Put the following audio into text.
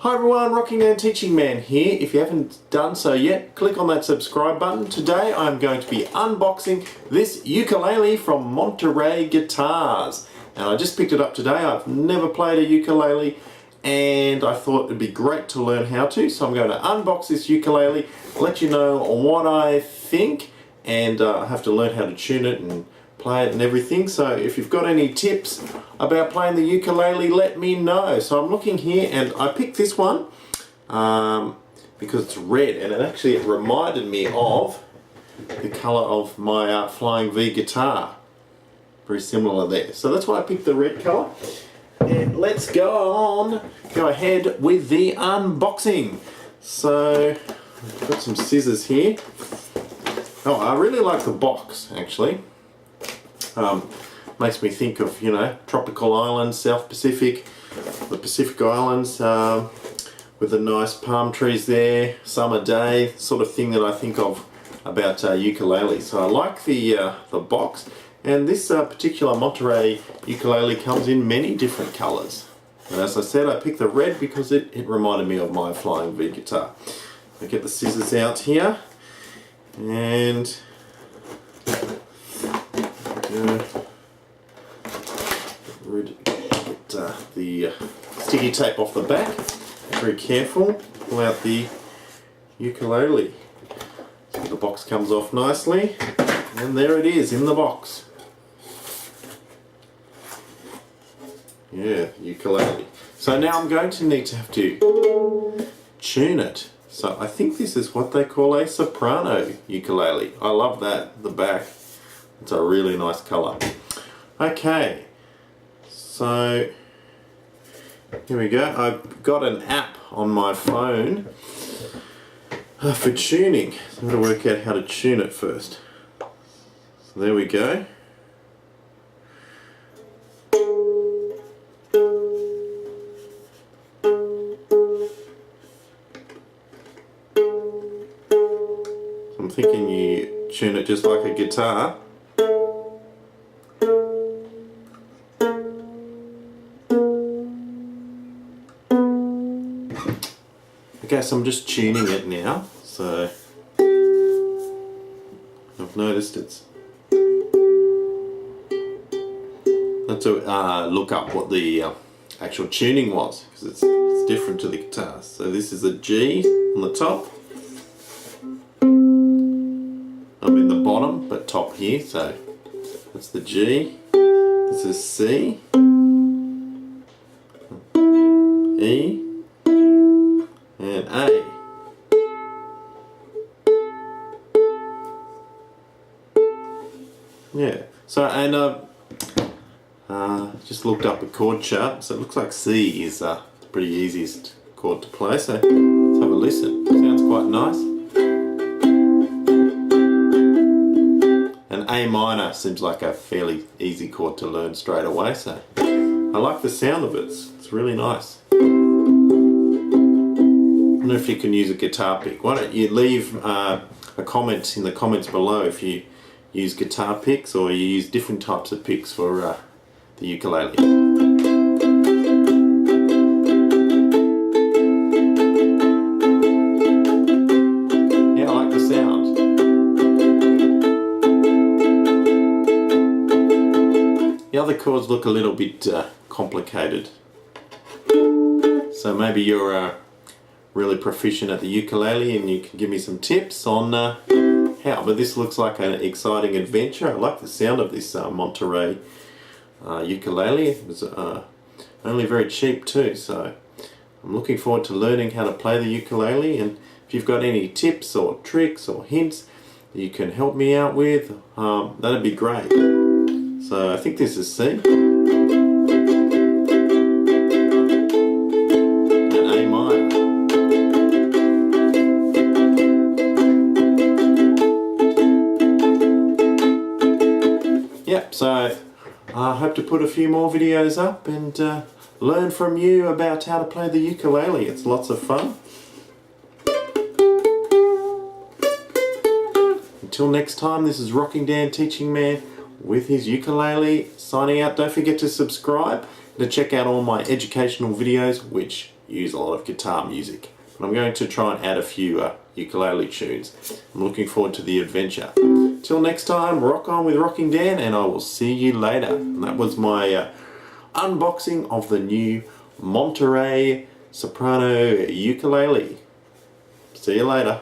Hi everyone, Rocking and Teaching Man here. If you haven't done so yet, click on that subscribe button. Today I'm going to be unboxing this ukulele from Monterey Guitars. And I just picked it up today. I've never played a ukulele and I thought it'd be great to learn how to. So I'm going to unbox this ukulele, let you know what I think, and I have to learn how to tune it and play it and everything. So if you've got any tips about playing the ukulele, let me know. So I'm looking here and I picked this one because it's red, and it reminded me of the colour of my Flying V guitar. Very similar there. So that's why I picked the red colour. And let's go ahead with the unboxing. So I've got some scissors here. Oh, I really like the box actually. Makes me think of, you know, tropical islands, South Pacific, the Pacific Islands, with the nice palm trees there, summer day, sort of thing that I think of about ukulele. So I like the box, and this particular Monterey ukulele comes in many different colours. And as I said, I picked the red because it reminded me of my Flying V guitar. I get the scissors out here, and get the sticky tape off the back. Very careful. Pull out the ukulele. So the box comes off nicely, and there it is in the box. Yeah, ukulele. So now I'm going to need to have to tune it. So I think this is what they call a soprano ukulele. I love that, the back. It's a really nice colour. Okay, so here we go. I've got an app on my phone for tuning. So I'm going to work out how to tune it first. So there we go. So I'm thinking you tune it just like a guitar. Okay, so I'm just tuning it now, so I've noticed it's not to look up what the actual tuning was, because it's different to the guitar. So this is a G on the top. I'm in the bottom, but top here, so that's the G. This is C, E, and A. Yeah, so, and just looked up a chord chart, so it looks like C is the pretty easiest chord to play, so let's have a listen. Sounds quite nice. And A minor seems like a fairly easy chord to learn straight away, so I like the sound of it. It's really nice. I wonder if you can use a guitar pick. Why don't you leave a comment in the comments below if you use guitar picks or you use different types of picks for the ukulele. Yeah, I like the sound. The other chords look a little bit complicated. So maybe you're really proficient at the ukulele and you can give me some tips on how. But this looks like an exciting adventure. I like the sound of this Monterey ukulele. It was only very cheap too, so I'm looking forward to learning how to play the ukulele. And if you've got any tips or tricks or hints that you can help me out with, that'd be great. So I think this is C. Yep, so I hope to put a few more videos up and learn from you about how to play the ukulele. It's lots of fun. Until next time, this is Rocking Dan Teaching Man with his ukulele signing out. Don't forget to subscribe and to check out all my educational videos, which use a lot of guitar music. But I'm going to try and add a few ukulele tunes. I'm looking forward to the adventure. Till next time, rock on with Rocking Dan, and I will see you later. And that was my unboxing of the new Monterey soprano ukulele. See you later.